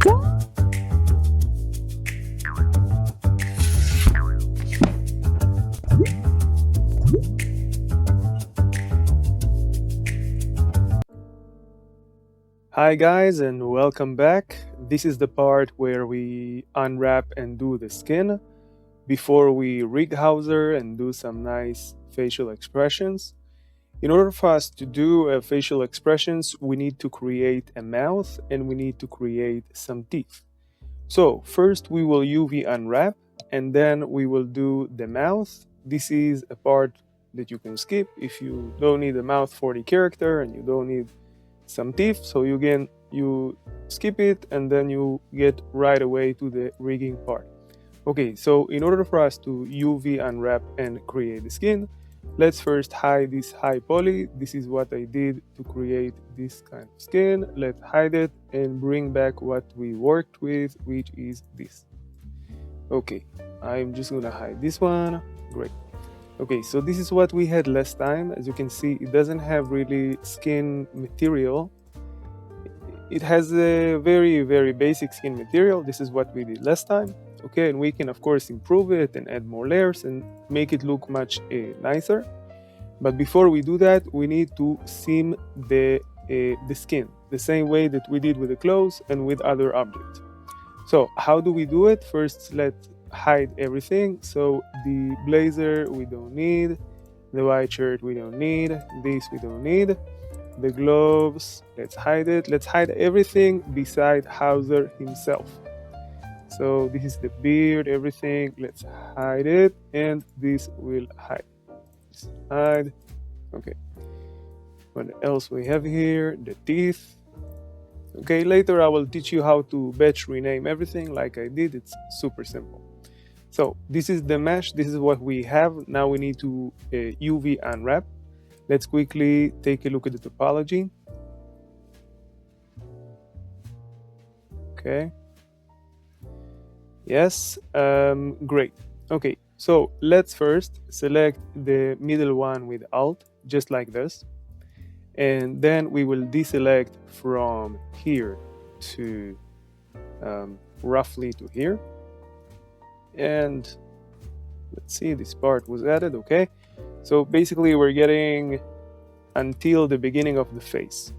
Hi guys and welcome back. This is the part where we unwrap and do the skin before we rig Howser and do some nice facial expressions. In order for us to do facial expressions, we need to create a mouth and we need to create some teeth. So first we will UV unwrap and then we will do the mouth. This is a part that you can skip if you don't need a mouth for the character and you don't need some teeth, so you skip it and then you get right away to the rigging part. Okay, so in order for us to UV unwrap and create the skin, let's first hide this high poly. This is what I did to create this kind of skin. Let's hide it and bring back what we worked with, which is this. Okay, I'm just gonna hide this one. Great. Okay, so this is what we had last time. As you can see, it doesn't have really skin material. It has a very basic skin material. This is what we did last time. Okay, and we can of course improve it and add more layers and make it look much nicer. But before we do that, we need to seam the skin the same way that we did with the clothes and with other objects. So how do we do it? First, let's hide everything. So the blazer we don't need, the white shirt we don't need, this we don't need, the gloves, let's hide it. Let's hide everything beside Howser himself. So this is the beard, everything, let's hide it, and this will hide. Hide. Okay, what else we have here? The teeth. Okay, later I will teach you how to batch rename everything like I did. It's super simple. So this is the mesh, this is what we have. Now we need to UV unwrap. Let's quickly take a look at the topology. Okay. Yes, great. Okay, so let's first select the middle one with Alt, just like this. And then we will deselect from here to roughly to here. And let's see, this part was added. Okay, so basically we're getting until the beginning of the face,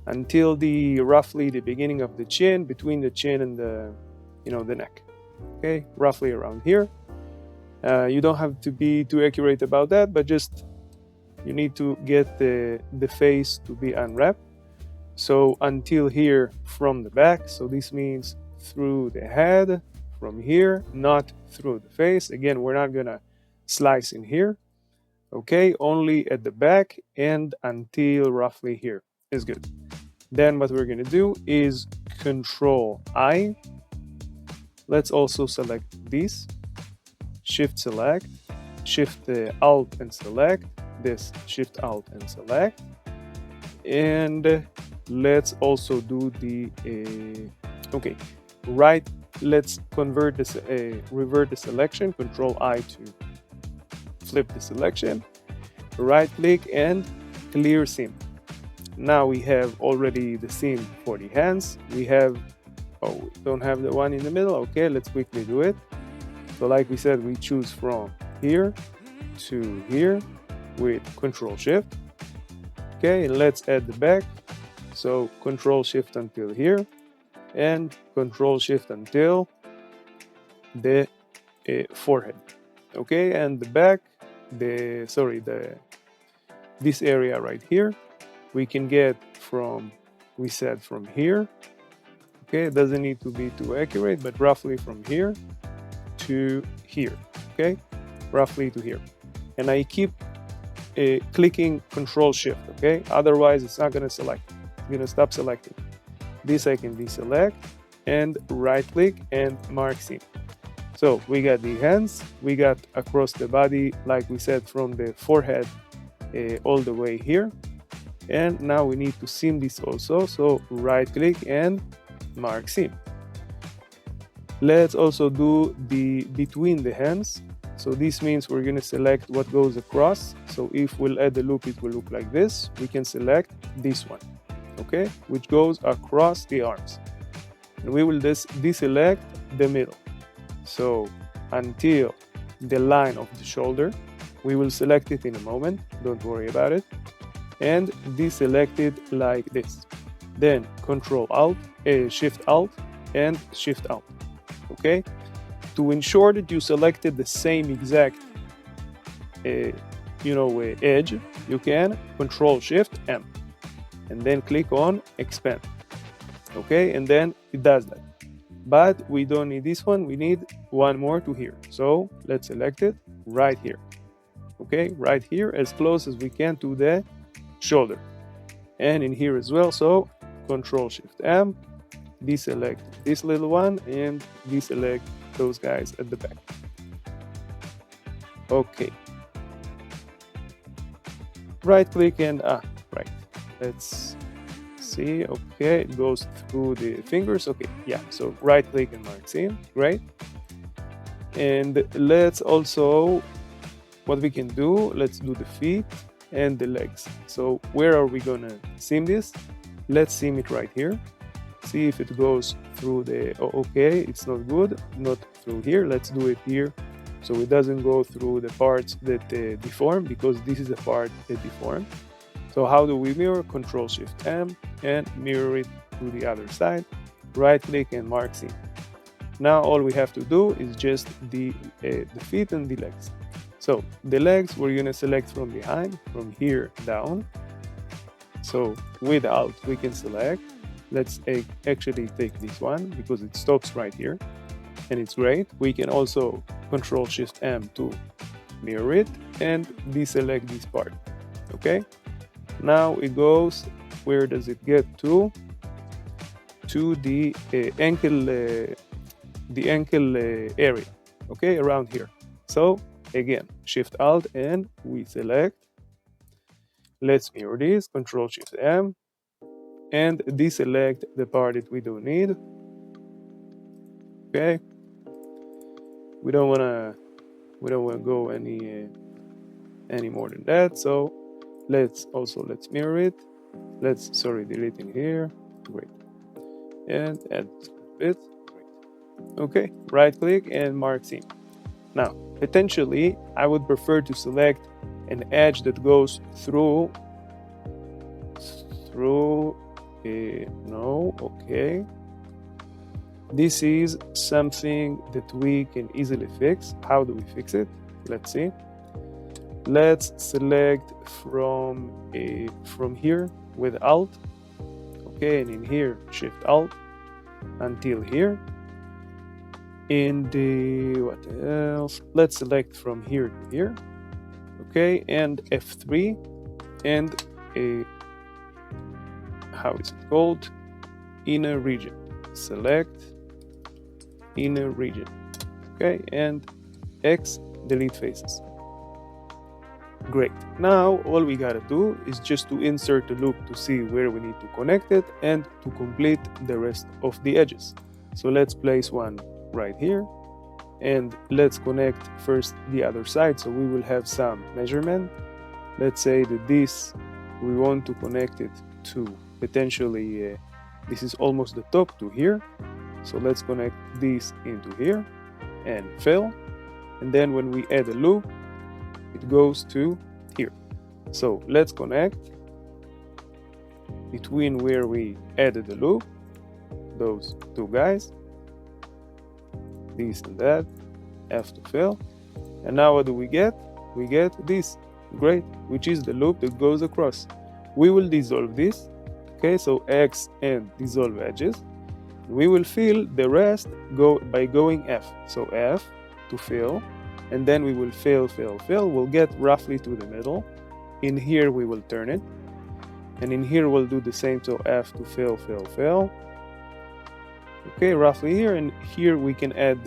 until the roughly the beginning of the chin, between the chin and the the neck. Okay, roughly around here. You don't have to be too accurate about that, but just you need to get the face to be unwrapped. So until here from the back, so this means through the head, from here, not through the face. Again, we're not gonna slice in here. Okay, only at the back and until roughly here is good. Then what we're gonna do is Control I. Let's also select this. Shift select, Shift Alt and select this. Shift Alt and select. And let's also do the okay, right. Let's convert this, revert the selection, Control I to flip the selection, right click and clear seam. Now we have already the seam for the hands. We have, oh, don't have the one in the middle. Okay, let's quickly do it. So like we said, we choose from here to here with Control Shift. Okay, and let's add the back. So Control Shift until here. And Control Shift until the forehead. Okay, and the back, this area right here, we can get from, we said from here. Okay, it doesn't need to be too accurate, but roughly from here to here. Okay, roughly to here. And I keep clicking Control Shift. Okay, otherwise it's not going to select. It's going to stop selecting. This I can deselect and right click and mark seam. So we got the hands, we got across the body, like we said, from the forehead all the way here. And now we need to seam this also. So right click and mark seam. Let's also do the between the hands. So this means we're going to select what goes across. So if we'll add the loop, it will look like this. We can select this one. Okay, which goes across the arms. and we will deselect the middle. So until the line of the shoulder, we will select it in a moment, don't worry about it, and deselect it like this. Then Control Alt, Shift Alt, and Shift Alt. Okay? To ensure that you selected the same exact edge, you can Control Shift M and then click on Expand. Okay, and then it does that. But we don't need this one, we need one more to here. So let's select it right here. Okay, right here, as close as we can to the shoulder. And in here as well, so Control Shift M, deselect this little one and deselect those guys at the back. Okay. Right click and right. Let's see. Okay, it goes through the fingers. Okay, yeah. So right click and mark scene. Great. And let's also, what we can do, let's do the feet and the legs. So where are we gonna seam this? Let's seam it right here. See if it goes through the, okay, it's not good, not through here. Let's do it here so it doesn't go through the parts that deform, because this is the part that deform. So how do we mirror? Control Shift M and mirror it to the other side. Right click and mark seam. Now all we have to do is just the feet and the legs. So the legs we're gonna select from behind, from here down. So with Alt we can select. Let's actually take this one because it stops right here and it's great. We can also Control Shift M to mirror it and deselect this part. Okay, now it goes, where does it get to? To the ankle area, okay, around here. So again, Shift Alt and we select. Let's mirror this, Control Shift M, and deselect the part that we don't need. Okay, we don't wanna go any more than that. So let's mirror it. Let's delete in here. Great, and add it. Great. Okay, right click and mark seam. Now potentially I would prefer to select an edge that goes through no, okay, this is something that we can easily fix. How do we fix it? Let's see. Let's select from here with Alt, okay, and in here Shift Alt until here. In the, what else, let's select from here to here, okay, and F3 and how is it called, inner region. Select inner region, okay, and X, delete faces. Great. Now all we gotta do is just to insert the loop to see where we need to connect it and to complete the rest of the edges. So let's place one right here and let's connect first the other side, so we will have some measurement. Let's say that this we want to connect it to potentially this is almost the top to here, so let's connect this into here and fill, and then when we add a loop it goes to here. So let's connect between where we added the loop, those two guys, this and that, F to fill, and now what do we get? We get this, great, which is the loop that goes across. We will dissolve this, okay, so X and dissolve edges. We will fill the rest by going F, so F to fill, and then we will fill, we'll get roughly to the middle. In here we will turn it, and in here we'll do the same, so F to fill, okay, roughly here, and here we can add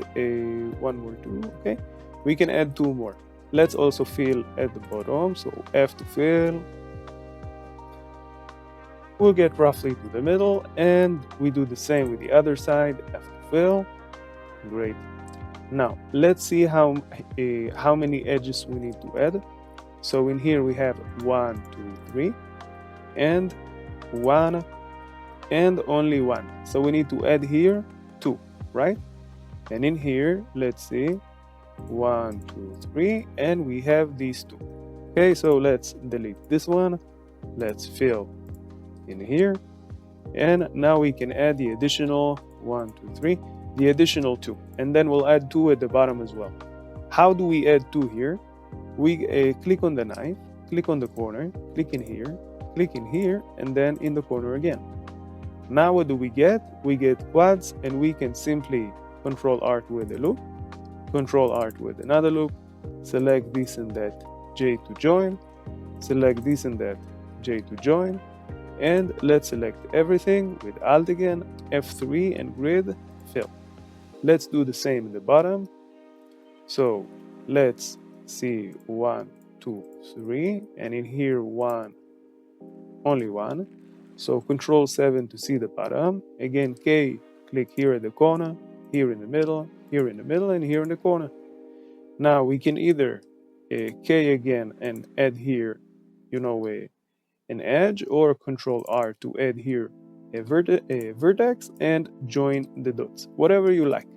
one more, two, okay, we can add two more. Let's also fill at the bottom, so F to fill, we'll get roughly to the middle, and we do the same with the other side, F to fill. Great. Now let's see how many edges we need to add. So in here we have 1, 2, 3, and 1, and only 1. So we need to add here 2, right? And in here, let's see, 1, 2, 3, and we have these 2. Okay, so let's delete this one. Let's fill in here. And now we can add the additional 1, 2, 3, the additional 2. And then we'll add 2 at the bottom as well. How do we add 2 here? We click on the knife, click on the corner, click in here, and then in the corner again. Now what do we get? We get quads, and we can simply Control Alt with a loop, Control Alt with another loop, select this and that J to join, select this and that J to join, and let's select everything with Alt again, F3 and grid, fill. Let's do the same in the bottom. So let's see 1, 2, 3, and in here 1, only 1. So Control 7 to see the bottom. Again, K, click here at the corner, here in the middle, here in the middle, and here in the corner. Now we can either K again and add here, an edge, or Control R to add here a vertex and join the dots, whatever you like.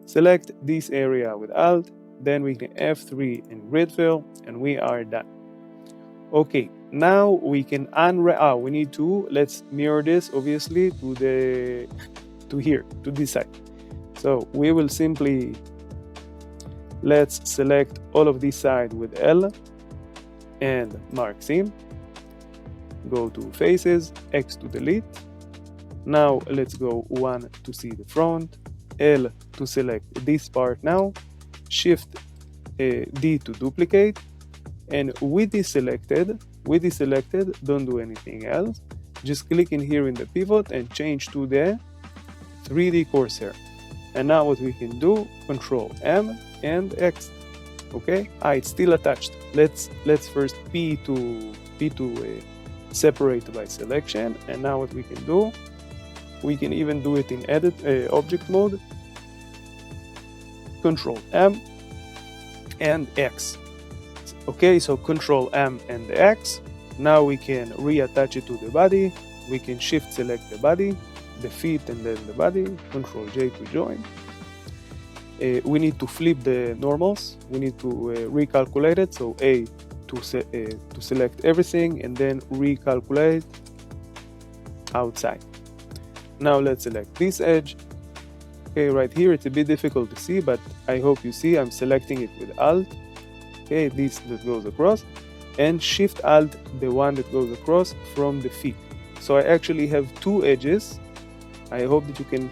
Select this area with Alt, then we can F3 and grid fill, and we are done. Okay, now we can unwrap. We need to, let's mirror this obviously to here, to this side. So we will simply, let's select all of this side with L and mark seam. Go to faces, X to delete. Now let's go 1 to see the front, L to select this part now, Shift D to duplicate, and with this selected, don't do anything else. Just click in here in the pivot and change to the 3D Corsair. And now what we can do, Control M and X. Okay, it's still attached. Let's first P to separate by selection. And now what we can do, we can even do it in edit object mode. Control M and X. Okay, so Control M and X. Now we can reattach it to the body. We can Shift select the body, the feet, and then the body. Control J to join. We need to flip the normals. We need to recalculate it. So A to select everything, and then recalculate outside. Now let's select this edge. Okay, right here it's a bit difficult to see, but I hope you see I'm selecting it with Alt. Okay, this that goes across, and Shift Alt the one that goes across from the feet. So I actually have 2 edges. I hope that you can.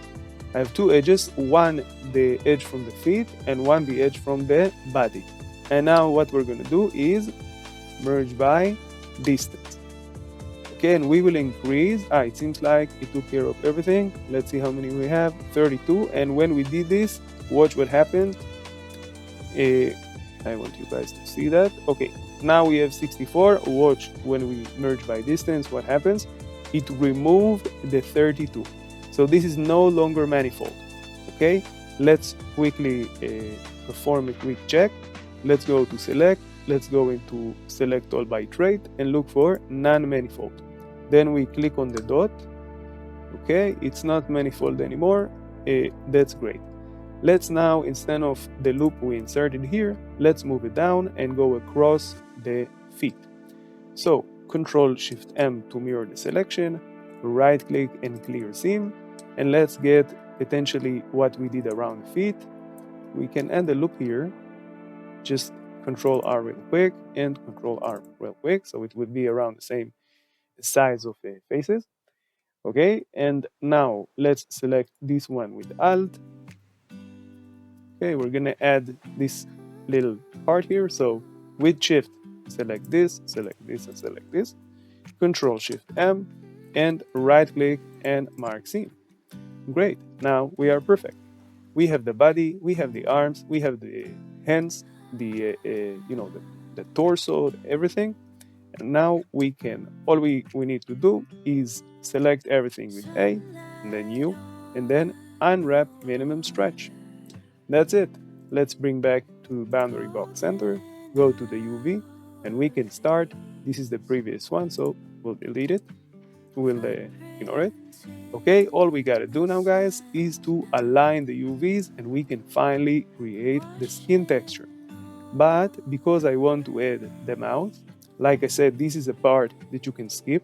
I have 2 edges, one the edge from the feet and one the edge from the body. And now what we're going to do is merge by distance. Okay, and we will increase. It seems like it took care of everything. Let's see how many we have. 32. And when we did this, watch what happened. I want you guys to see that. Okay, now we have 64. Watch when we merge by distance what happens. It removed the 32. So this is no longer manifold. Okay, let's quickly perform a quick check. Let's go to select. Let's go into select all by trait and look for non-manifold. Then we click on the dot. Okay, it's not manifold anymore. That's great. Let's now, instead of the loop we inserted here, let's move it down and go across the feet. So Control Shift M to mirror the selection, right click and clear seam, and let's get potentially what we did around the feet. We can add a loop here, just Control R real quick and Control R real quick, so it would be around the same size of the faces. Okay, and now let's select this one with Alt. Okay, we're gonna add this little part here. So with Shift, select this, and select this. Control Shift M and right click and mark seam. Great, now we are perfect. We have the body, we have the arms, we have the hands, the torso, everything. And now we can, all we need to do is select everything with A, and then U, and then unwrap minimum stretch. That's it. Let's bring back to boundary box center, go to the UV, and we can start. This is the previous one, so we'll delete it. we'll ignore it. Okay, all we gotta do now, guys, is to align the UVs and we can finally create the skin texture. But because I want to add the mouth, like I said, this is a part that you can skip.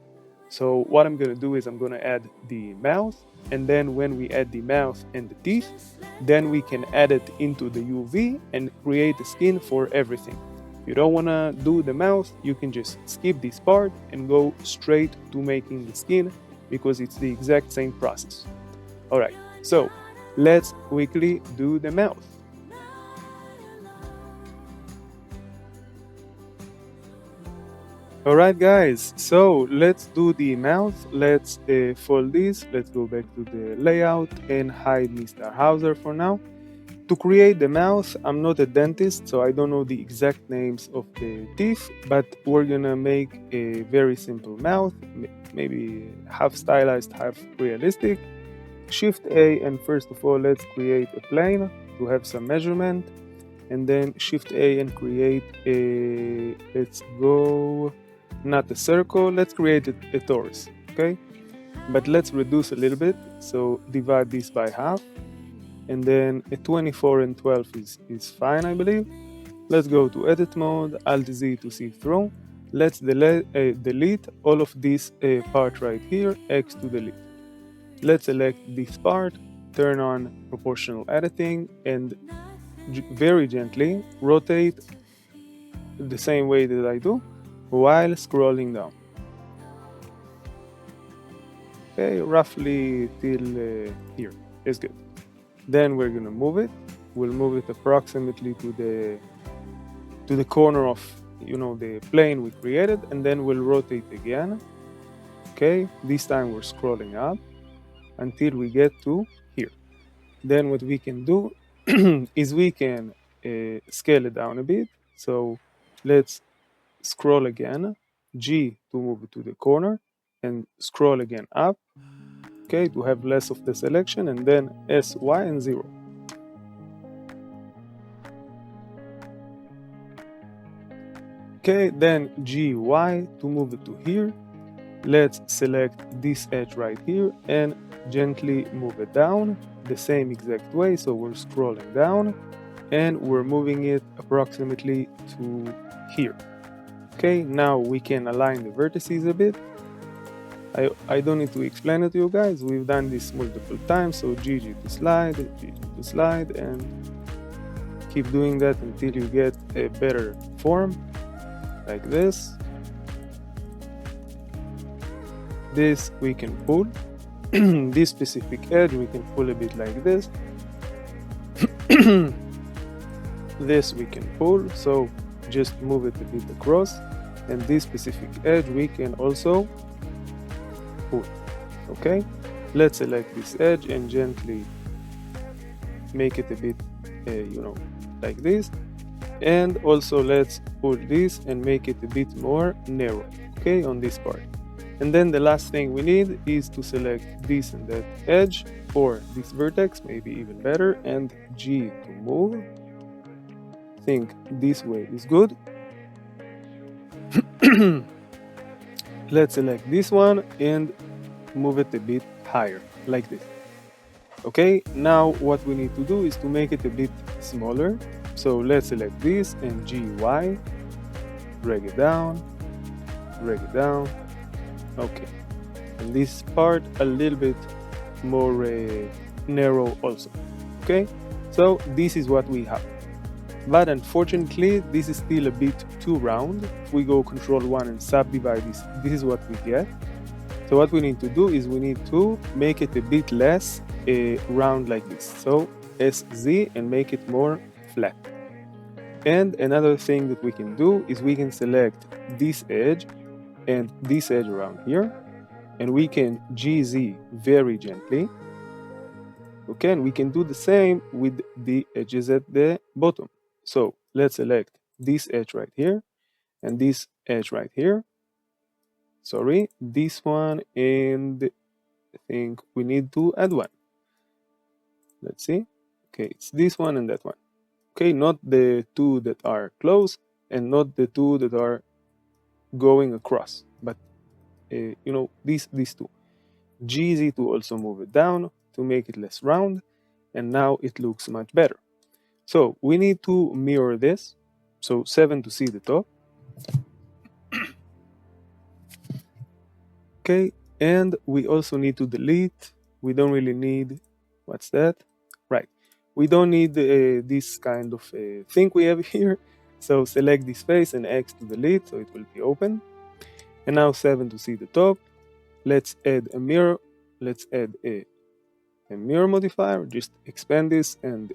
So what I'm gonna do is I'm gonna add the mouth, and then when we add the mouth and the teeth, then we can add it into the UV and create the skin for everything. If you don't wanna do the mouth, you can just skip this part and go straight to making the skin because it's the exact same process. Alright, so let's quickly do the mouth. Alright guys, so let's do the mouth. Let's fold this. Let's go back to the layout and hide Mr. Howser for now. To create the mouth, I'm not a dentist, so I don't know the exact names of the teeth, but we're gonna make a very simple mouth, maybe half stylized, half realistic. Shift A, and first of all, let's create a plane to have some measurement, and then Shift A and create a, let's go, not a circle, let's create a torus, okay? But let's reduce a little bit, so divide this by half, and then a 24 and 12 is fine, I believe. Let's go to edit mode, Alt Z to see through. Let's delete all of this part right here, X to delete. Let's select this part, turn on proportional editing, and very gently rotate the same way that I do while scrolling down. Okay, roughly till here is good. Then we're gonna move it. We'll move it approximately to the corner of the plane we created, and then we'll rotate again. Okay, this time we're scrolling up until we get to here. Then what we can do is we can scale it down a bit. So let's scroll again, G to move it to the corner, and scroll again up, okay, to have less of the selection, and then S, Y, and 0. Okay, then G, Y to move it to here. Let's select this edge right here and gently move it down the same exact way. So we're scrolling down and we're moving it approximately to here. Okay, now we can align the vertices a bit. I don't need to explain it to you guys. We've done this multiple times. So GG to slide, GG to slide, and keep doing that until you get a better form like this. This we can pull. This specific edge we can pull a bit like this. This we can pull, so just move it a bit across. And this specific edge we can also pull. Okay, let's select this edge and gently make it a bit like this, and also let's pull this and make it a bit more narrow, okay, on this part. And then the last thing we need is to select this and that edge or this vertex, maybe even better, and G to move. I think this way is good. Let's select this one and move it a bit higher, like this. Okay, now what we need to do is to make it a bit smaller. So let's select this and GY, drag it down, okay. And this part a little bit more narrow also, okay? So this is what we have. But unfortunately, this is still a bit too round. If we go Control 1 and subdivide this is what we get. So what we need to do is we need to make it a bit less round like this. So SZ and make it more flat. And another thing that we can do is we can select this edge and this edge around here, and we can GZ very gently. Okay, and we can do the same with the edges at the bottom. So let's select this edge right here and this edge right here. Sorry, this one, and I think we need to add one. Let's see. Okay, it's this one and that one. Okay, not the two that are close and not the two that are going across, but these two. GZ to also move it down to make it less round, and now it looks much better. So we need to mirror this. So 7 to see the top. Okay, and we also need to delete. We don't really need, what's that? Right, we don't need this kind of thing we have here. So select this face and X to delete, so it will be open. And now 7 to see the top. Let's add a mirror. Let's add a mirror modifier. Just expand this and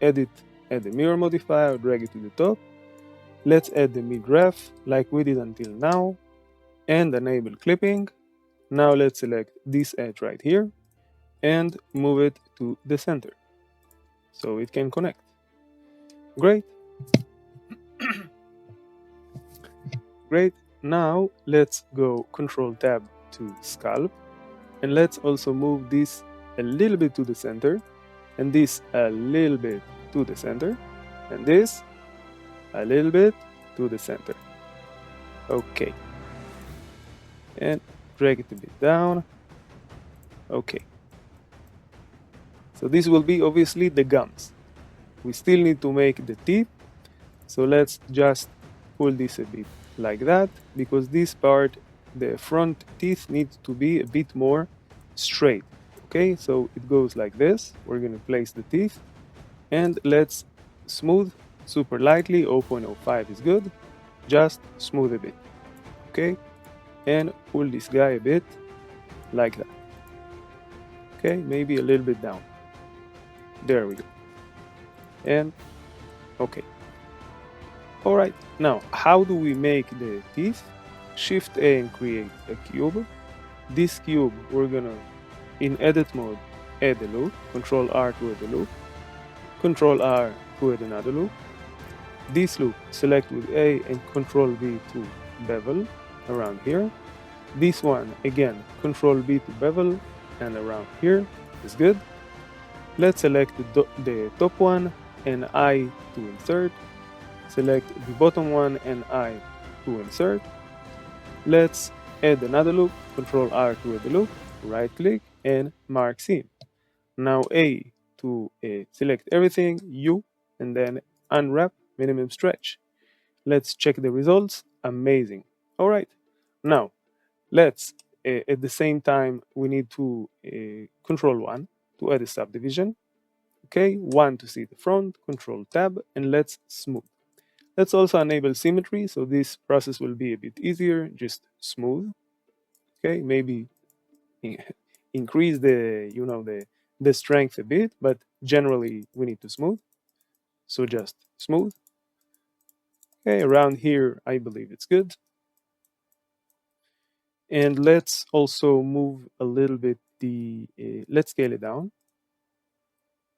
add a mirror modifier, drag it to the top. Let's add the mid-ref like we did until now, and enable clipping. Now let's select this edge right here and move it to the center so it can connect. Great. Great. Now let's go Control Tab to Sculpt, and let's also move this a little bit to the center, and this a little bit to the center, and this a little bit to the center. Okay. And drag it a bit down. Okay. So this will be obviously the gums. We still need to make the teeth. So let's just pull this a bit like that, because this part, the front teeth, needs to be a bit more straight. Okay, so it goes like this. We're going to place the teeth, and let's smooth super lightly. 0.05 is good. Just smooth a bit. Okay, and pull this guy a bit like that. Okay, maybe a little bit down. There we go. And okay. All right, now how do we make the teeth? Shift A and create a cube. This cube, we're gonna, in edit mode, add a loop. Control R to add a loop. Control R to add another loop. This loop, select with A and Control V to bevel around here. This one, again, Control B to bevel and around here is good. Let's select the top one and I to insert. Select the bottom one and I to insert. Let's add another loop. Control R to add a loop. Right click and mark seam. Now A to select everything, U, and then unwrap, minimum stretch. Let's check the results. Amazing. All right. Now let's at the same time we need to Control 1 to add a subdivision. Okay, 1 to see the front, Control Tab, and let's smooth. Let's also enable symmetry, so this process will be a bit easier. Just smooth. Okay, maybe increase the strength a bit, but generally we need to smooth. So just smooth. Okay, around here I believe it's good. And let's also move a little bit let's scale it down.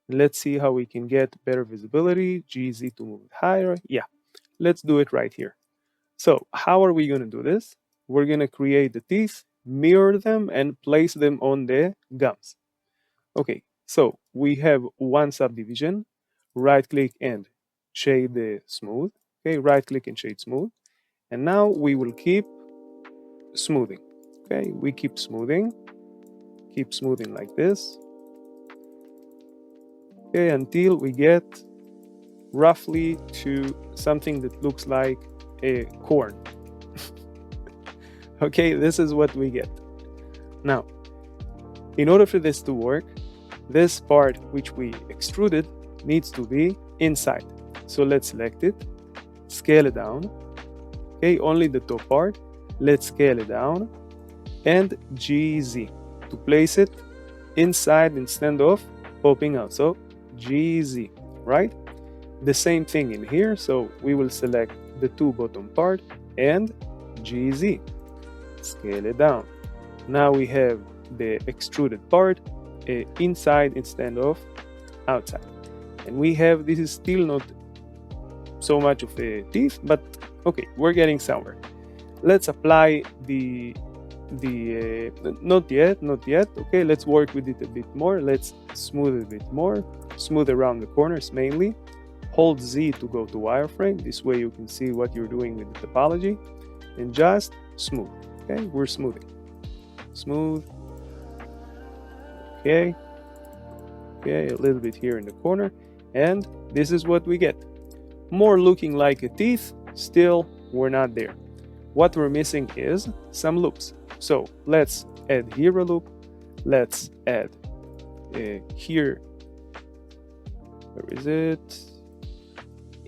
Let's see how we can get better visibility. GZ to move it higher. Yeah, let's do it right here. So how are we going to do this? We're going to create the teeth, mirror them, and place them on the gums. Okay, so we have one subdivision. Right click and shade the smooth. Okay, right click and shade smooth. And now we will keep smoothing. Okay, we keep smoothing like this. Okay, until we get roughly to something that looks like a corn. Okay, this is what we get. Now, in order for this to work, this part which we extruded needs to be inside. So let's select it, scale it down. Okay, only the top part. Let's scale it down and GZ to place it inside instead of popping out. So GZ, right? The same thing in here. So we will select the two bottom part and GZ. Scale it down. Now we have the extruded part inside instead of outside. And we have, this is still not so much of a teeth, but okay, we're getting somewhere. Let's apply not yet. Okay, let's work with it a bit more. Let's smooth it a bit more. Smooth around the corners mainly. Hold Z to go to wireframe. This way you can see what you're doing with the topology. And just smooth. Okay, we're smoothing. Smooth. Okay. Okay, a little bit here in the corner. And this is what we get. More looking like a teeth, still we're not there. What we're missing is some loops. So let's add here a loop. Let's add here, where is it?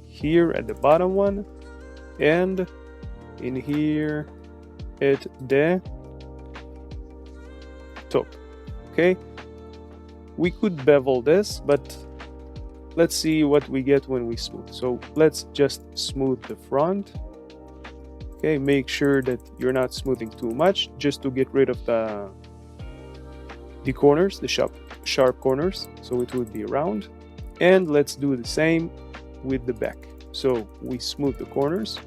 Here at the bottom one, and in here at the top. Okay, we could bevel this, but let's see what we get when we smooth. So let's just smooth the front. Okay, make sure that you're not smoothing too much, just to get rid of the corners, the sharp corners, so it would be round. And let's do the same with the back. So we smooth the corners.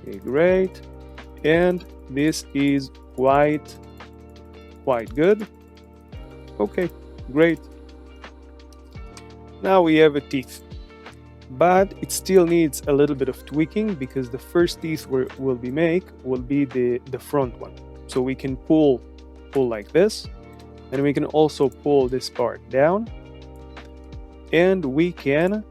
Okay, great. And this is quite good. Okay, great. Now we have a teeth, but it still needs a little bit of tweaking, because the first teeth will be the front one. So we can pull like this, and we can also pull this part down, and we can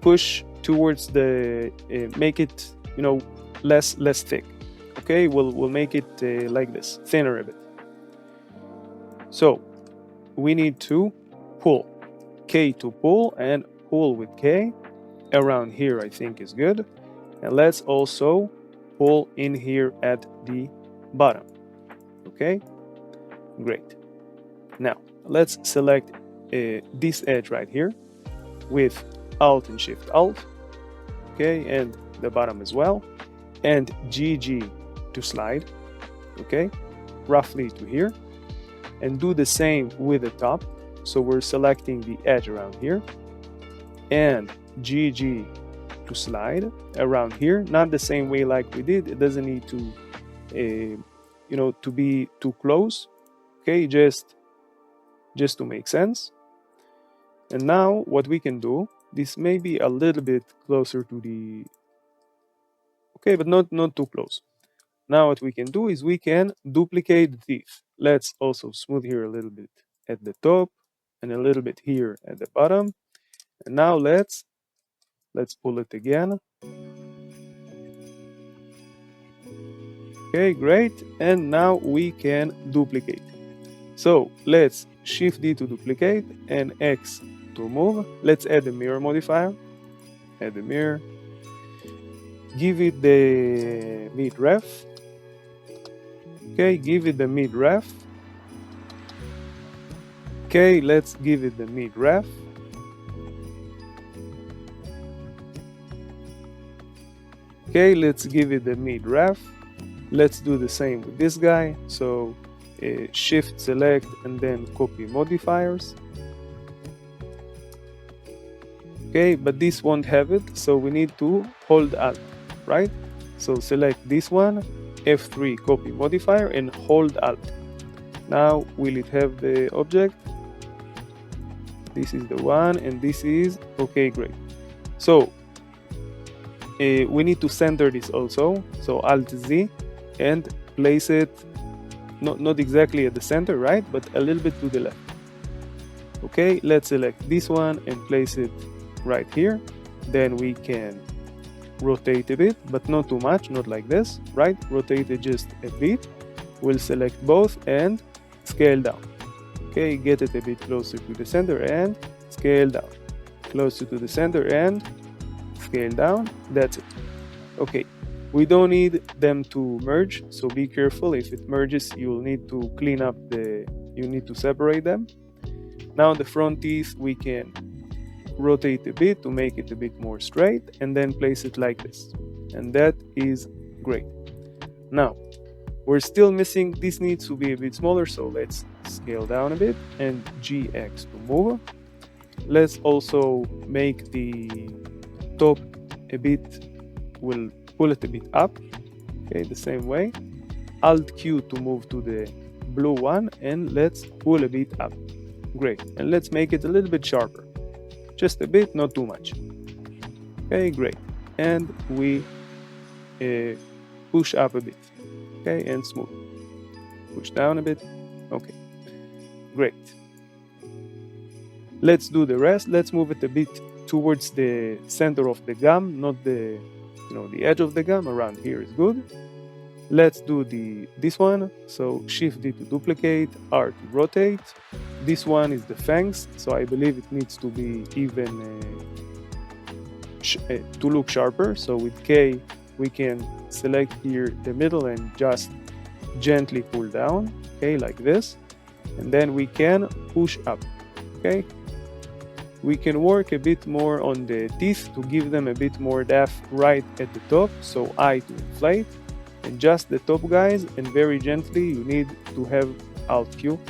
push towards the make it, you know, less thick. Okay, we'll make it like this, thinner a bit. So we need to pull, K to pull, and pull with K around here, I think is good. And let's also pull in here at the bottom. Okay, great. Now let's select this edge right here with Alt and Shift Alt. Okay, and the bottom as well, and GG to slide. Okay, roughly to here, and do the same with the top. So we're selecting the edge around here, and GG to slide around here, not the same way like we did. It doesn't need to you know, to be too close. Okay, just to make sense. And now what we can do, this may be a little bit closer to the, okay, but not too close. Now what we can do is we can duplicate the teeth. Let's also smooth here a little bit at the top and a little bit here at the bottom. And now let's pull it again. Okay, great. And now we can duplicate. So let's Shift D to duplicate and X to move. Let's add the mirror modifier. Add the mirror. Give it the mid ref. Okay, give it the mid ref. Okay, let's give it the mid ref. Okay, let's give it the mid ref. Let's do the same with this guy. So Shift select and then copy modifiers. Okay, but this won't have it, so we need to hold Alt, right? So select this one, F3 copy modifier, and hold Alt. Now will it have the object? This is the one, and this is okay, great. So we need to center this also. So Alt Z and place it not exactly at the center, right, but a little bit to the left. Okay, let's select this one and place it right here. Then we can rotate a bit, but not too much, not like this, right? Rotate it just a bit. We'll select both and scale down. Okay, get it a bit closer to the center and scale down. Closer to the center and scale down. That's it. Okay, we don't need them to merge, so be careful. If it merges, you'll need to clean up you need to separate them. Now the front teeth, we can rotate a bit to make it a bit more straight, and then place it like this. And that is great. Now, we're still missing, this needs to be a bit smaller, so let's scale down a bit and GX to move. Let's also make the top a bit, we'll pull it a bit up, okay, the same way. Alt Q to move to the blue one, and let's pull a bit up. Great, and let's make it a little bit sharper. Just a bit, not too much. Okay, great. And we push up a bit, okay, and smooth. Push down a bit, okay, great. Let's do the rest. Let's move it a bit towards the center of the gum, not the, the edge of the gum. Around here is good. Let's do this one. So Shift D to duplicate, R to rotate. This one is the fangs, so I believe it needs to be even to look sharper. So with K, we can select here the middle and just gently pull down, okay, like this. And then we can push up, okay. We can work a bit more on the teeth to give them a bit more depth right at the top. So I to inflate. And just the top, guys, and very gently, you need to have Alt Q.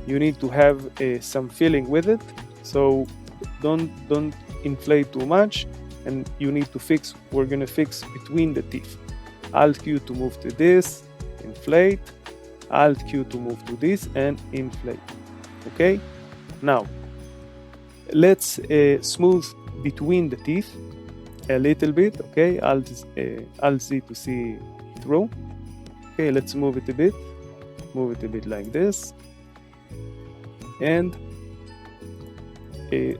You need to have some feeling with it. So don't inflate too much, and you need to fix. We're gonna fix between the teeth. Alt Q to move to this, inflate. Alt Q to move to this and inflate. Okay. Now let's smooth between the teeth a little bit. Okay. Alt Z to see through. Okay, let's move it a bit. Move it a bit like this, and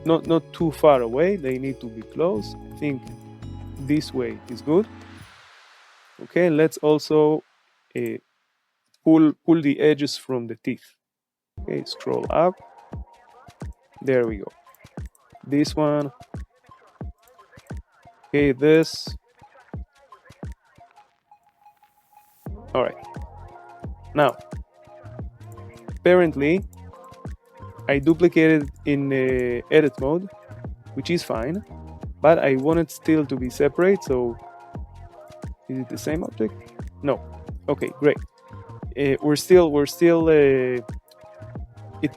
not too far away. They need to be close. I think this way is good. Okay, let's also pull the edges from the teeth. Okay, scroll up. There we go. This one. Okay, this. All right. Now, apparently, I duplicated in edit mode, which is fine, but I want it still to be separate. So, is it the same object? No. Okay, great. We're still. It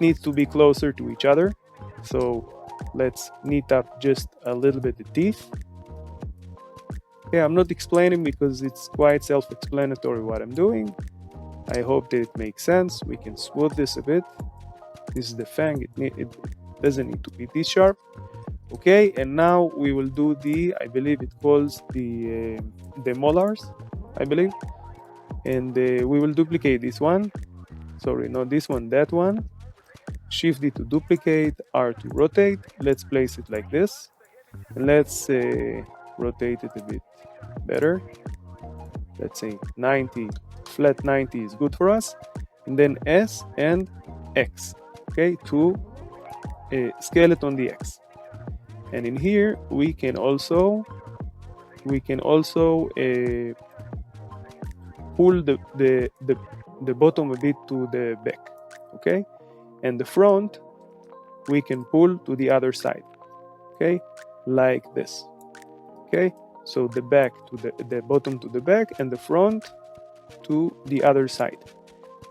needs to be closer to each other. So, let's neat up just a little bit the teeth. Okay, I'm not explaining because it's quite self-explanatory what I'm doing. I hope that it makes sense. We can smooth this a bit. This is the fang. It doesn't need to be this sharp. Okay, and now we will do I believe it calls the molars, I believe. And we will duplicate this one. Sorry, not this one, that one. Shift D to duplicate, R to rotate. Let's place it like this. And let's rotate it a bit better. Let's say 90, flat 90 is good for us. And then S and X, okay, to scale it on the X. And in here we can also pull the bottom a bit to the back, okay, and the front we can pull to the other side, okay, like this. Okay, so the back to the bottom to the back and the front to the other side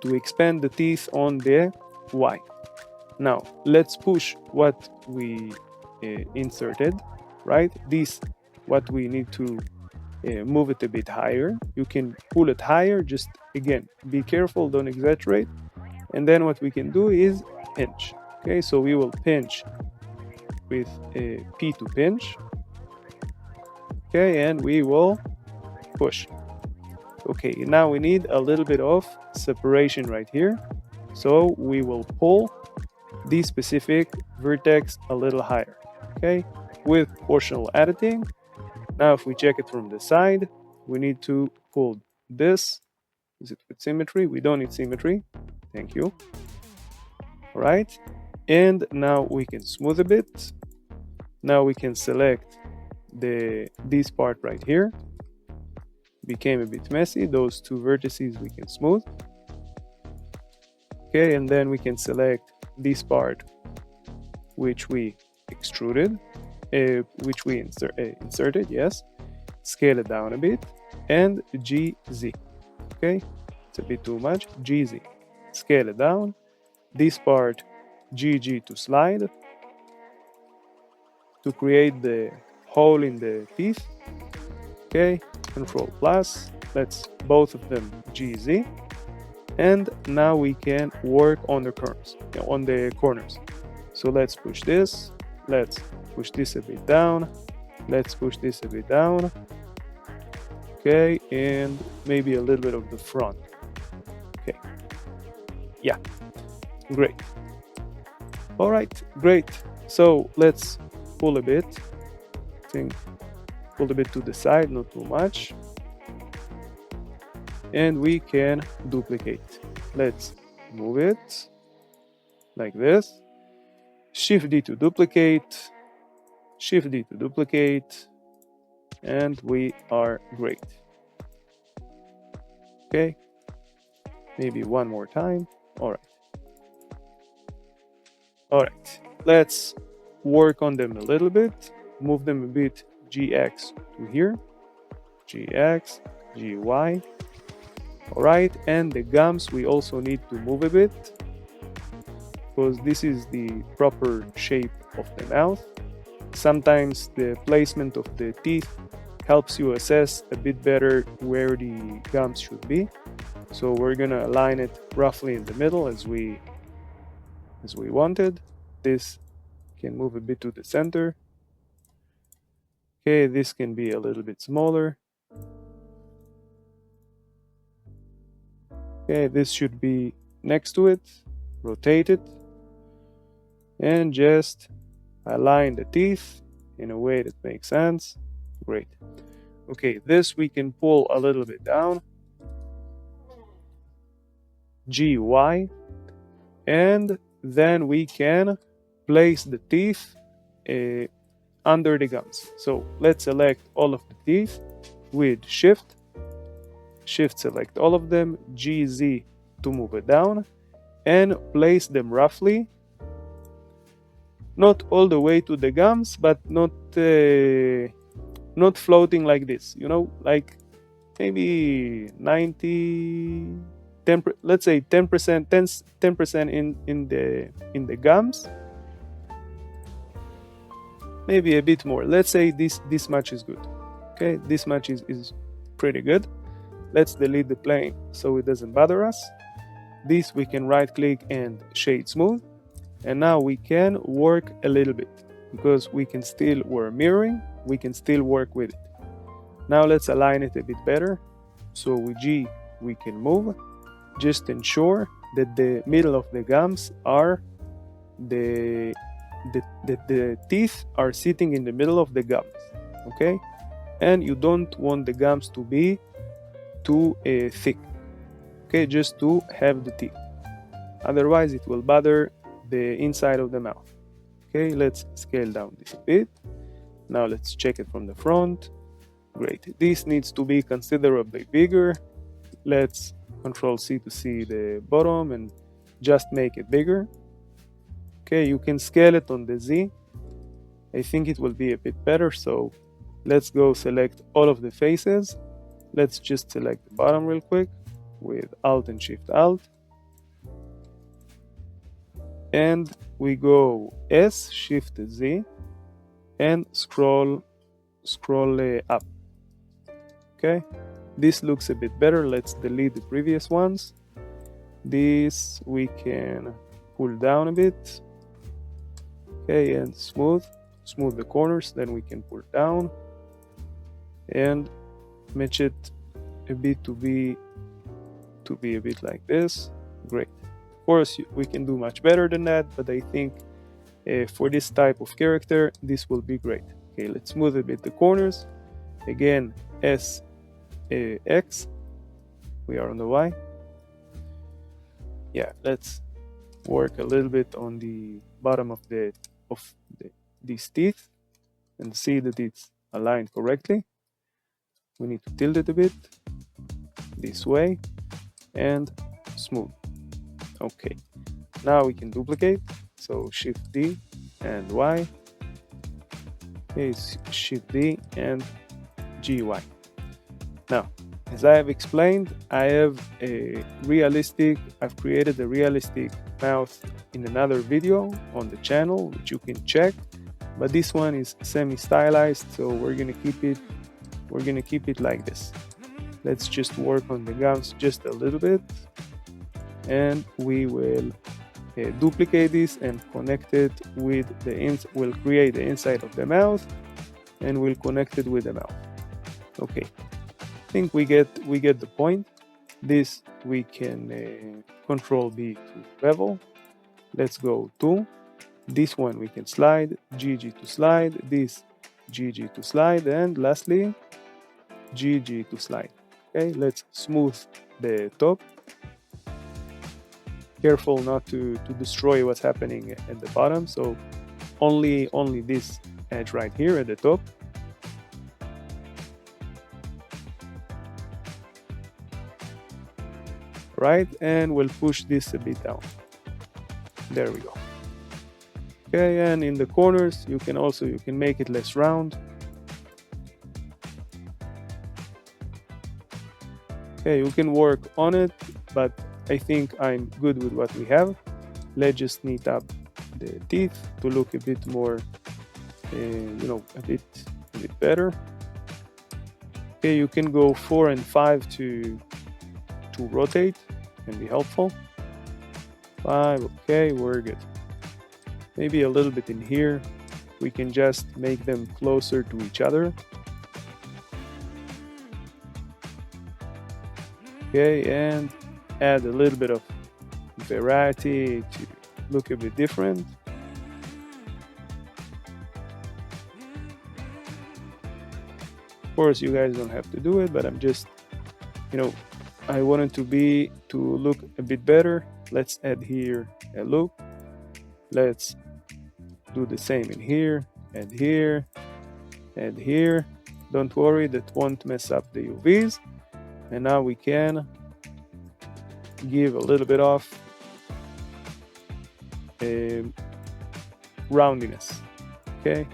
to expand the teeth on the Y. Now let's push what we inserted, right? This what we need to move it a bit higher. You can pull it higher, just again be careful, don't exaggerate. And then what we can do is pinch. Okay, so we will pinch with P to pinch. Okay, and we will push. Okay, now we need a little bit of separation right here. So we will pull this specific vertex a little higher, okay, with proportional editing. Now if we check it from the side, we need to pull this. Is it with symmetry? We don't need symmetry. Thank you. All right, and now we can smooth a bit. Now we can select this part right here. Became a bit messy. Those two vertices we can smooth. Okay, and then we can select this part which we extruded, which we inserted, yes. Scale it down a bit, and GZ. Okay, it's a bit too much. GZ. Scale it down. This part GG to slide to create the hole in the teeth. Okay, Control plus. Let's both of them GZ. And now we can work on the corners. So let's push this. Let's push this a bit down. Let's push this a bit down. Okay, and maybe a little bit of the front. Okay, yeah, great. All right, great. So let's pull a bit. I think pull a bit to the side, not too much. And we can duplicate. Let's move it like this. Shift D to duplicate. Shift D to duplicate. And we are great. Okay, maybe one more time. All right. All right, let's work on them a little bit. Move them a bit GX to here. GX, GY. All right, and the gums we also need to move a bit because this is the proper shape of the mouth. Sometimes the placement of the teeth helps you assess a bit better where the gums should be. So we're gonna align it roughly in the middle as we wanted. This can move a bit to the center. Okay, this can be a little bit smaller. Okay, this should be next to it. Rotate it. And just align the teeth in a way that makes sense. Great. Okay, this we can pull a little bit down. GY. And then we can place the teeth under the gums. So let's select all of the teeth with Shift. Shift select all of them, GZ to move it down, and place them roughly. Not all the way to the gums, but not floating like this, you know, like maybe 90, 10, let's say 10%, 10% in the gums. Maybe a bit more. Let's say this much is good. Okay, this much is pretty good. Let's delete the plane so it doesn't bother us. This we can right click and shade smooth. And now we can work a little bit because we're mirroring, we can still work with it. Now let's align it a bit better. So with G we can move. Just ensure that the middle of the gums are the teeth are sitting in the middle of the gums, okay? And you don't want the gums to be too thick, okay? Just to have the teeth. Otherwise it will bother the inside of the mouth. Okay, let's scale down this a bit. Now let's check it from the front. Great. This needs to be considerably bigger. Let's Control C to see the bottom and just make it bigger. Okay, you can scale it on the Z. I think it will be a bit better, so let's go select all of the faces. Let's just select the bottom real quick with Alt and Shift Alt. And we go S, Shift Z, and scroll up. Okay, this looks a bit better. Let's delete the previous ones. This we can pull down a bit. Okay, and smooth the corners. Then we can pull down and match it a bit to be a bit like this. Great. Of course, we can do much better than that, but I think for this type of character, this will be great. Okay, let's smooth a bit the corners. Again, S, X. We are on the Y. Yeah, let's work a little bit on the bottom of these teeth and see that it's aligned correctly. We need to tilt it a bit this way and smooth. Okay, now we can duplicate. So Shift D and Y. Okay, Shift D and GY. Now, as I have explained, I've created a realistic mouth in another video on the channel, which you can check. But this one is semi-stylized, so we're gonna keep it like this. Let's just work on the gums just a little bit, and we will duplicate this and connect it with we'll create the inside of the mouth, and we'll connect it with the mouth. Okay, think we get the point. This we can control B to bevel. Let's go to this one. We can slide GG to slide, this GG to slide, and lastly GG to slide. Okay, let's smooth the top. Careful not to destroy what's happening at the bottom. So only this edge right here at the top. Right, and we'll push this a bit down. There we go. Okay, and in the corners you can make it less round. Okay, you can work on it, but I think I'm good with what we have. Let's just neat up the teeth to look a bit more, a bit better. Okay, you can go 4 and 5 to rotate, can be helpful. 5, okay, we're good. Maybe a little bit in here. We can just make them closer to each other. Okay, and add a little bit of variety to look a bit different. Of course, you guys don't have to do it, but I'm just, I want it to look a bit better. Let's add here a loop. Let's do the same in here, and here, and here. Don't worry, that won't mess up the UVs. And now we can give a little bit of roundiness. Okay.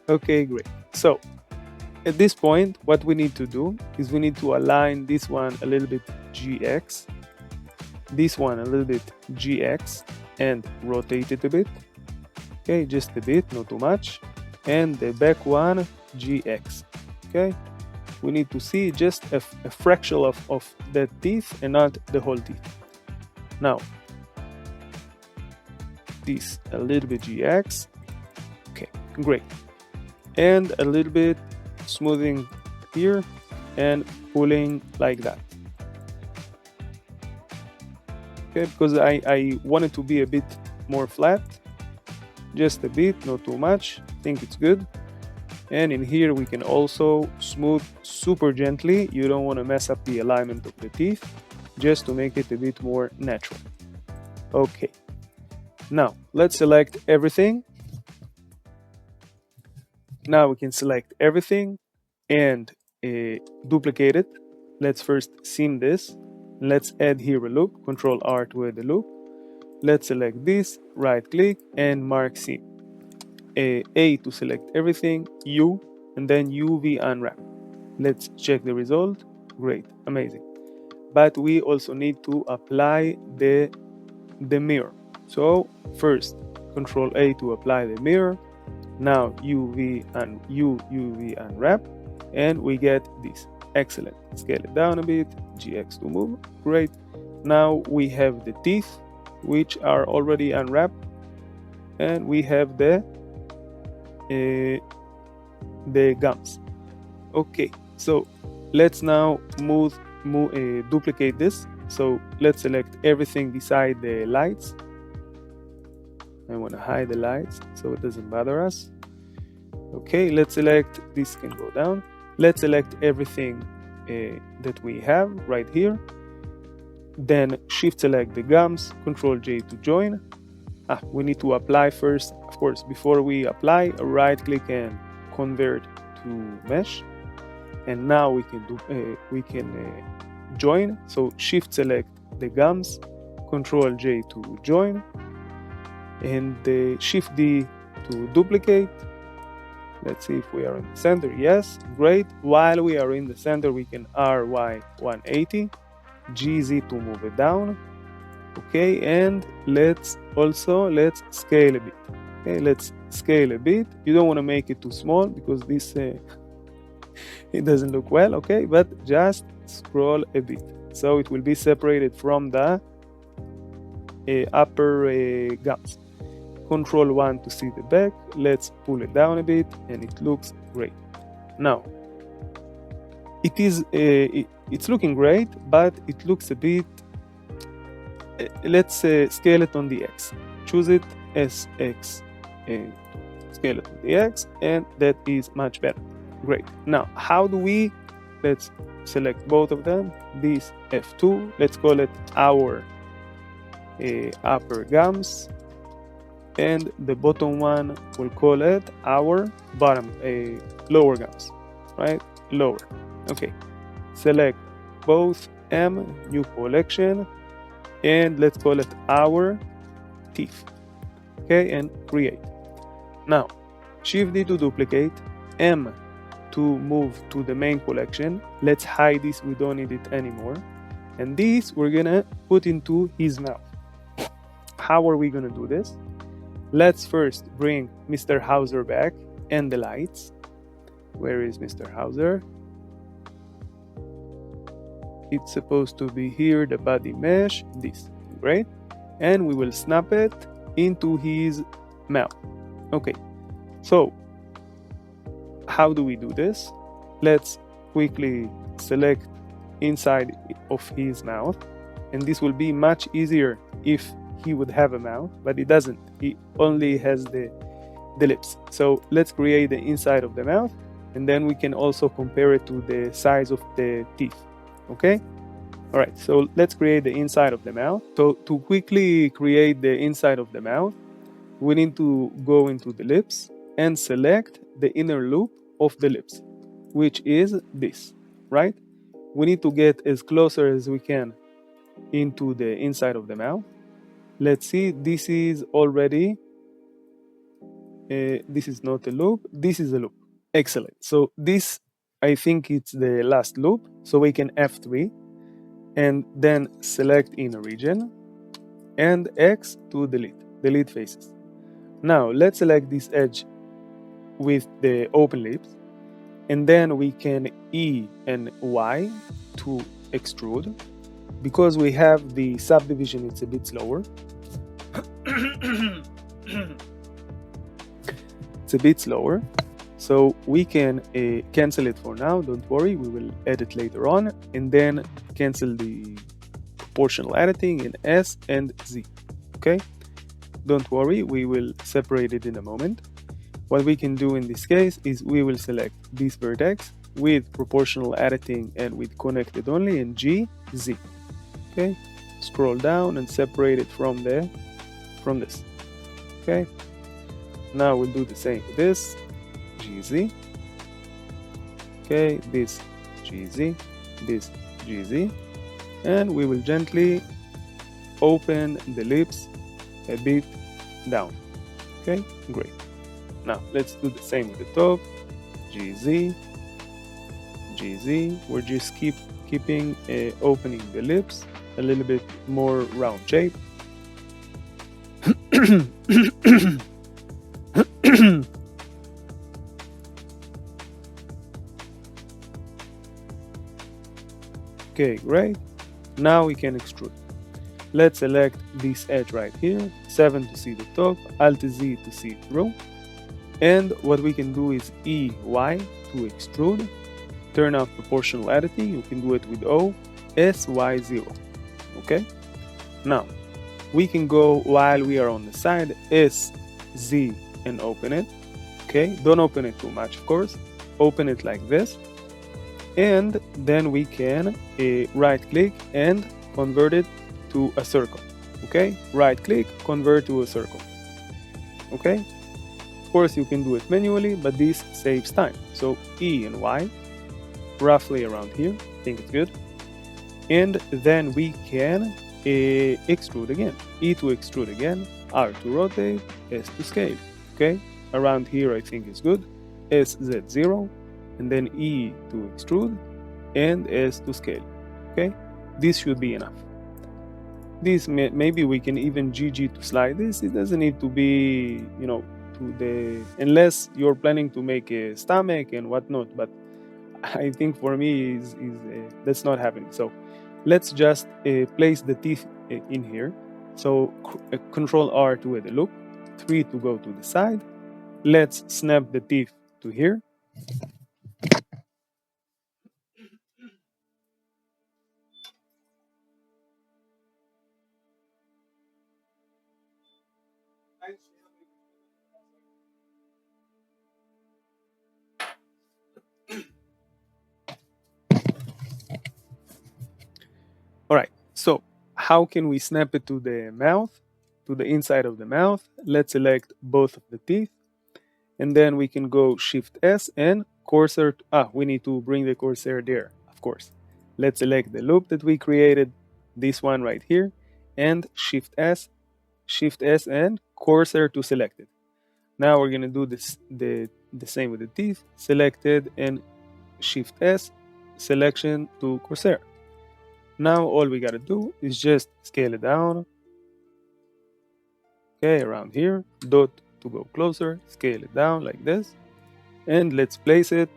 Okay, great. So at this point, what we need to do is we need to align this one a little bit GX, this one a little bit GX, and rotate it a bit. Okay, just a bit, not too much. And the back one GX. Okay, we need to see just a fraction of that teeth and not the whole teeth. Now, this a little bit GX. Okay, great. And a little bit smoothing here and pulling like that. Okay, because I want it to be a bit more flat, just a bit, not too much. I think it's good. And in here we can also smooth super gently. You don't want to mess up the alignment of the teeth, just to make it a bit more natural. Okay, now let's select everything. Now we can select everything and duplicate it. Let's first seam this. Let's add here a loop. Control R to add a loop. Let's select this, right click and mark seam. A to select everything, U, and then UV unwrap. Let's check the result. Great, amazing. But we also need to apply the mirror. So first, Control A to apply the mirror. Now UV unwrap, and we get this. Excellent. Scale it down a bit. GX to move. Great. Now we have the teeth, which are already unwrapped, and we have the gums. Okay. So let's now duplicate this. So let's select everything beside the lights. I want to hide the lights so it doesn't bother us. Okay, let's select, this can go down. Let's select everything that we have right here. Then shift select the gums, Control J to join. We need to apply first, of course. Before we apply, right click and convert to mesh. And now we can join. So shift select the gums, Control J to join, and Shift D to duplicate. Let's see if we are in the center. Yes, great. While we are in the center, we can RY 180, GZ to move it down. Okay, and let's scale a bit. Okay, let's scale a bit. You don't want to make it too small because this It doesn't look well, okay, but just scroll a bit. So it will be separated from the upper gums. Control 1 to see the back. Let's pull it down a bit, and it looks great. Now, it's looking great, but it looks a bit. Let's scale it on the X. Choose it as X. Scale it on the X, and that is much better. Great. Now, how do we? Let's select both of them. This F2. Let's call it our upper gums, and the bottom one we'll call it our bottom lower gums, right? Lower. Okay. Select both M, new collection, and let's call it our teeth. Okay, and create. Now, Shift D to duplicate, M to move to the main collection. Let's hide this, we don't need it anymore. And this we're gonna put into his mouth. How are we gonna do this? Let's first bring Mr. Howser back and the lights. Where is Mr. Howser? It's supposed to be here, the body mesh, this, great. And we will snap it into his mouth. Okay, so how do we do this? Let's quickly select inside of his mouth, and this will be much easier if he would have a mouth, but he doesn't. He only has the lips. So let's create the inside of the mouth, and then we can also compare it to the size of the teeth. Okay? All right, so let's create the inside of the mouth. So to quickly create the inside of the mouth, we need to go into the lips and select the inner loop of the lips, which is this, right? We need to get as closer as we can into the inside of the mouth. Let's see, this is already, this is not a loop, this is a loop. Excellent. So this, I think it's the last loop. So we can F3 and then select inner region and X to delete faces. Now let's select this edge with the open lips, and then we can E and Y to extrude. Because we have the subdivision, it's a bit slower. It's a bit slower, so we can cancel it for now. Don't worry, we will edit later on, and then cancel the proportional editing in S and Z. Okay, don't worry, we will separate it in a moment. What we can do in this case is we will select this vertex with proportional editing and with connected only, and G, Z. Okay, scroll down and separate it from this. Okay, now we'll do the same with this, GZ. Okay, this GZ, this GZ, and we will gently open the lips a bit down. Okay, great. Now let's do the same with the top, GZ, GZ. We're just keeping opening the lips a little bit more round shape. Okay, great. Now we can extrude. Let's select this edge right here, 7 to see the top, Alt Z to see through. And what we can do is EY to extrude. Turn off proportional editing. You can do it with O, SY0. Okay? Now, we can go while we are on the side, S, Z, and open it. Okay? Don't open it too much, of course. Open it like this. And then we can right click and convert it to a circle. Okay? Right click, convert to a circle. Okay? Of course, you can do it manually, but this saves time. So E and Y, roughly around here. I think it's good. And then we can extrude again. E to extrude again, R to rotate, S to scale. Okay? Around here, I think is good. S, Z, 0. And then E to extrude and S to scale. Okay, this should be enough. This maybe we can even GG to slide this. It doesn't need to be, to the, unless you're planning to make a stomach and whatnot, but I think for me is that's not happening. So let's just place the teeth in here. So Control R to add a loop, 3 to go to the side. Let's snap the teeth to here. All right, so how can we snap it to the mouth, to the inside of the mouth? Let's select both of the teeth, and then we can go Shift S and cursor. We need to bring the cursor there, of course. Let's select the loop that we created, this one right here, and Shift S, and cursor to selected. Now we're gonna do this the same with the teeth, selected and Shift S, selection to cursor. Now all we gotta do is just scale it down, okay, around here, dot to go closer, scale it down like this, and let's place it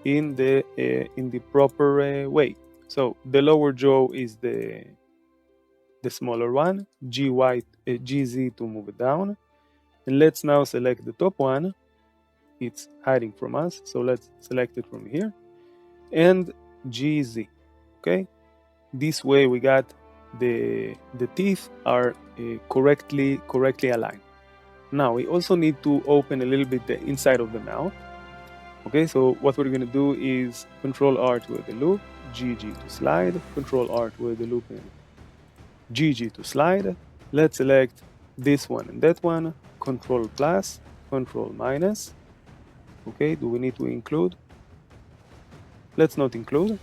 in the proper way. So the lower jaw is the smaller one, GZ to move it down, and let's now select the top one. It's hiding from us, so let's select it from here, and GZ, okay. This way we got the teeth are correctly aligned. Now we also need to open a little bit the inside of the mouth. Okay, so what we're gonna do is Control R to add the loop, GG to slide, Control R to add the loop, and GG to slide. Let's select this one and that one, Control plus, Control minus. Okay, do we need to include? Let's not include.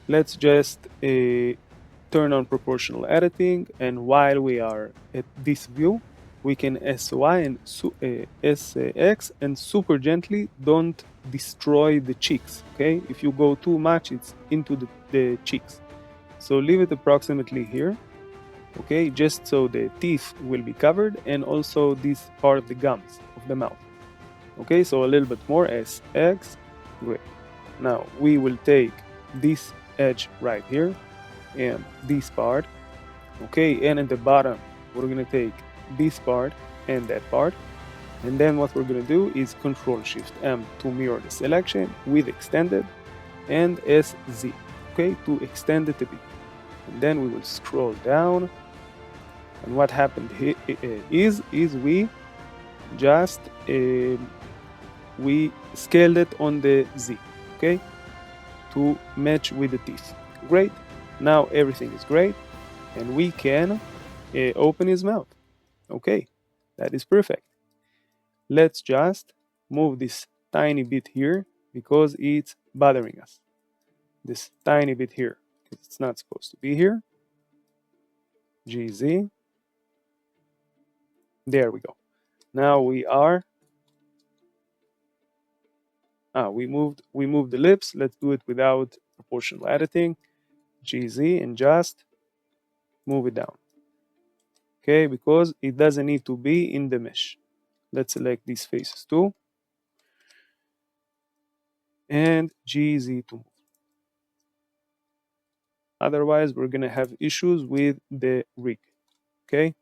Let's just turn on proportional editing, and while we are at this view, we can SY and SX and super gently don't destroy the cheeks, okay? If you go too much, it's into the cheeks. So leave it approximately here, okay? Just so the teeth will be covered and also this part of the gums of the mouth. Okay, so a little bit more SX, great. Now we will take this edge right here and this part, okay, and at the bottom we're gonna take this part and that part, and then what we're gonna do is Control Shift M to mirror the selection with extended and SZ, okay, to extend it a bit, and then we will scroll down, and what happened here is we just we scaled it on the Z, okay, to match with the teeth. Great. Now everything is great, and we can open his mouth. Okay, that is perfect. Let's just move this tiny bit here because it's bothering us. This tiny bit here, because it's not supposed to be here. GZ. There we go. Now we are. We moved the lips. Let's do it without proportional editing. GZ and just move it down. Okay, because it doesn't need to be in the mesh. Let's select these faces too. And GZ to move. Otherwise, we're gonna have issues with the rig. Okay.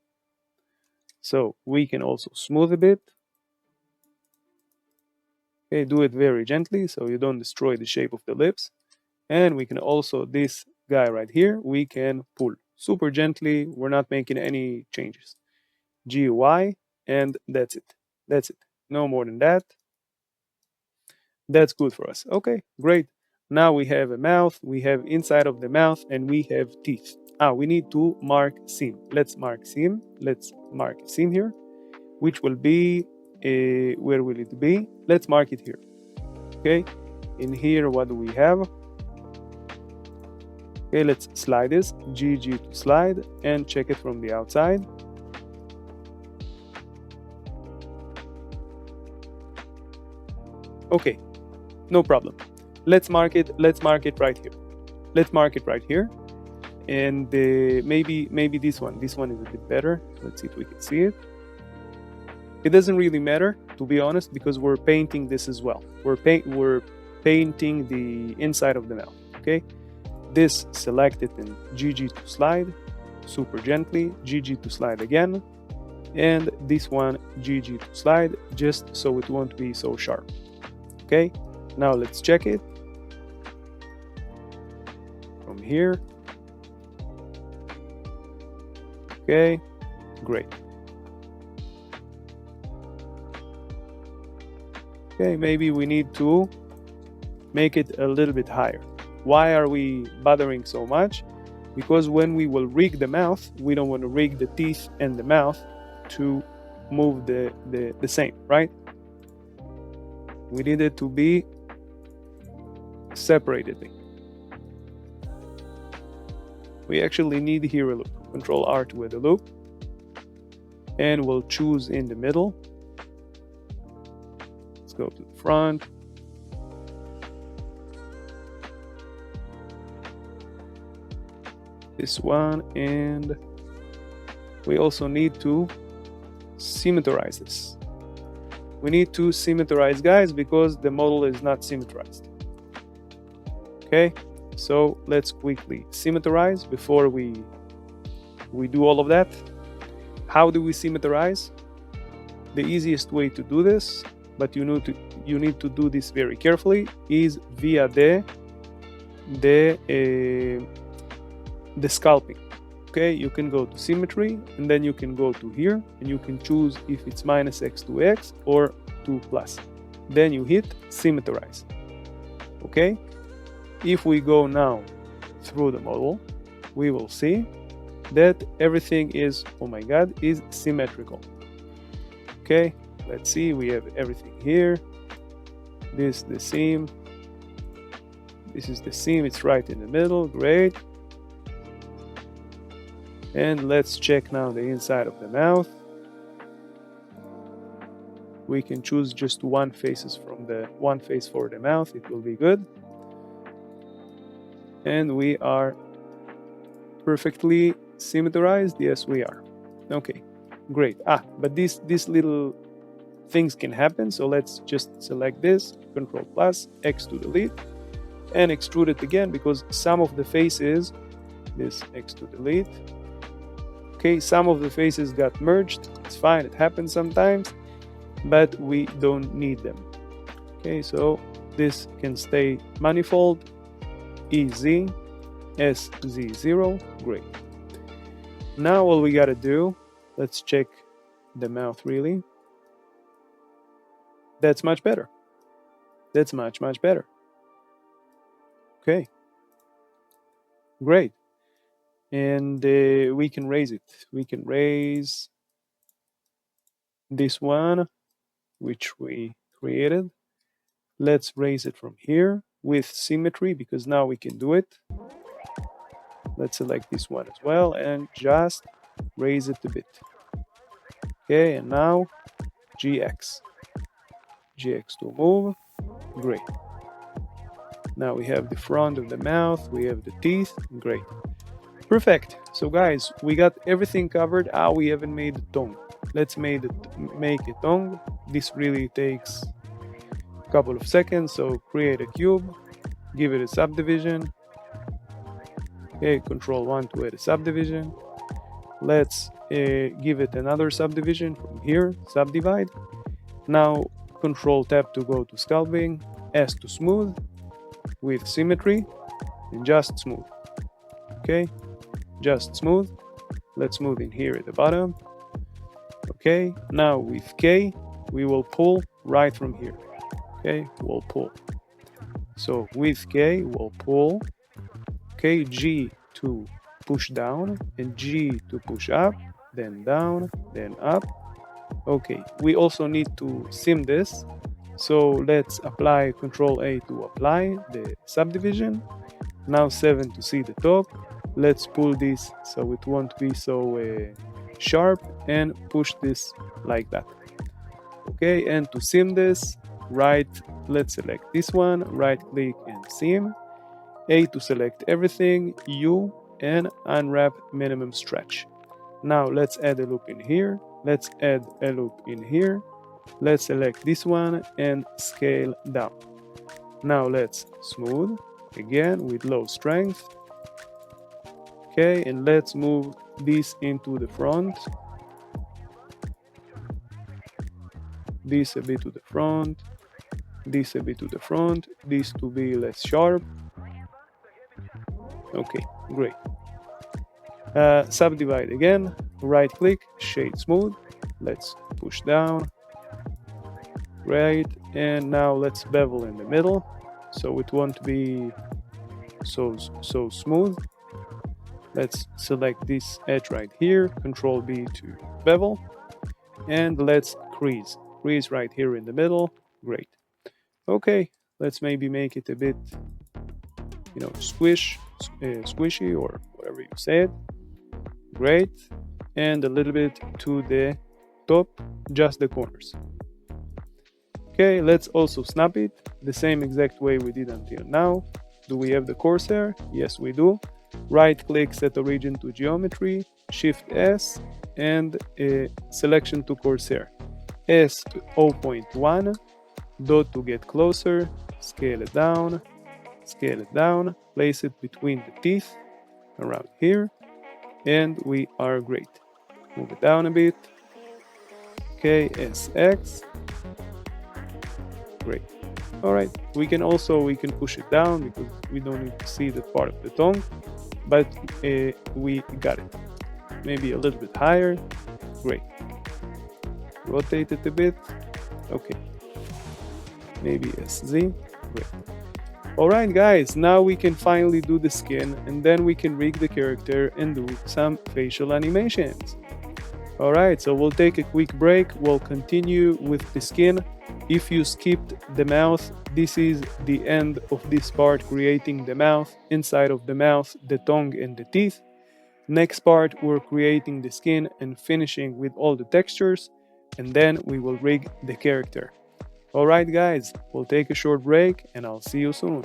So we can also smooth a bit. Okay, do it very gently so you don't destroy the shape of the lips. And we can also, this guy right here, we can pull super gently. We're not making any changes. GY, and that's it. That's it. No more than that. That's good for us. Okay, great. Now we have a mouth, we have inside of the mouth, and we have teeth. We need to mark seam. Let's mark seam. Let's mark seam here, which will be, where will it be? Let's mark it here. Okay, in here, what do we have? Okay, let's slide this, GG to slide, and check it from the outside. Okay, no problem. Let's mark it right here. Let's mark it right here. And maybe this one is a bit better. Let's see if we can see it. It doesn't really matter, to be honest, because we're painting this as well. We're painting the inside of the mouth. Okay, this select it in GG to slide, super gently, GG to slide again, and this one GG to slide, just so it won't be so sharp. Okay, now let's check it from here. Okay, great. Okay, maybe we need to make it a little bit higher. Why are we bothering so much? Because when we will rig the mouth, we don't want to rig the teeth and the mouth to move the same, right? We need it to be separated. We actually need here a loop. Control R to add a loop, and we'll choose in the middle. Let's go to the front. This one, and we also need to symmetrize this. We need to symmetrize, guys, because the model is not symmetrized. Okay, so let's quickly symmetrize before we do all of that. How do we symmetrize? The easiest way to do this, but you need to do this very carefully, is via the sculpting. Okay, you can go to symmetry, and then you can go to here, and you can choose if it's -x to x or 2+. Then you hit symmetrize. Okay, if we go now through the model, we will see that everything is, oh my god, is symmetrical. Okay, let's see, we have everything here. This is the seam. This is the seam, it's right in the middle, great. And let's check now the inside of the mouth. We can choose just one face for the mouth, it will be good. And we are perfectly symmetrized. Yes, we are. Okay, great. But these little things can happen, so let's just select this, Control plus X to delete, and extrude it again, because some of the faces, this X to delete, okay, some of the faces got merged. It's fine, it happens sometimes, but we don't need them. Okay, so this can stay manifold, EZ, SZ0, great. Now all we gotta do, let's check the mouth really. That's much better. That's much better. Okay, great. And we can raise it. We can raise this one, which we created. Let's raise it from here with symmetry, because now we can do it. Let's select this one as well and just raise it a bit. Okay, and now GX to move. Great. Now we have the front of the mouth, we have the teeth. Great. Perfect. So guys, we got everything covered. We haven't made the tongue. Let's make a tongue. This really takes a couple of seconds. So create a cube, give it a subdivision. Okay, Control 1 to add a subdivision. Let's give it another subdivision from here, subdivide. Now Control Tab to go to sculpting, S to smooth with symmetry, and just smooth. Okay, just smooth. Let's smooth in here at the bottom. Okay, now with K, we will pull right from here. Okay, we'll pull. So with K, we'll pull. Okay, G to push down, and G to push up, then down, then up. Okay, we also need to sim this. So let's apply Control A to apply the subdivision. Now 7 to see the top. Let's pull this so it won't be so sharp, and push this like that. Okay, and to sim this, let's select this one, right click and sim. A to select everything, U, and unwrap minimum stretch. Now let's add a loop in here. Let's add a loop in here. Let's select this one and scale down. Now let's smooth again with low strength. Okay, and let's move this into the front. This a bit to the front. This a bit to the front. This to be less sharp. Okay, great. Subdivide again. Right click, shade smooth. Let's push down. Great. And now let's bevel in the middle, so it won't be so smooth. Let's select this edge right here, Control B to bevel, and let's crease right here in the middle. Great. Okay, let's maybe make it a bit, squishy or whatever you say it. Great. And a little bit to the top, just the corners. Okay, let's also snap it the same exact way we did until now. Do we have the Corsair? Yes, we do. Right click, set origin to geometry, Shift S, and selection to Corsair. S to 0.1, dot to get closer, scale it down, place it between the teeth, around here, and we are great. Move it down a bit. Okay, SX. Great. All right, we can push it down because we don't need to see that part of the tongue, but we got it. Maybe a little bit higher. Great. Rotate it a bit. Okay. Maybe SZ. Great. All right, guys, now we can finally do the skin, and then we can rig the character and do some facial animations. All right, so we'll take a quick break. We'll continue with the skin. If you skipped the mouth, this is the end of this part, creating the mouth, inside of the mouth, the tongue and the teeth. Next part, we're creating the skin and finishing with all the textures, and then we will rig the character. Alright guys, we'll take a short break and I'll see you soon.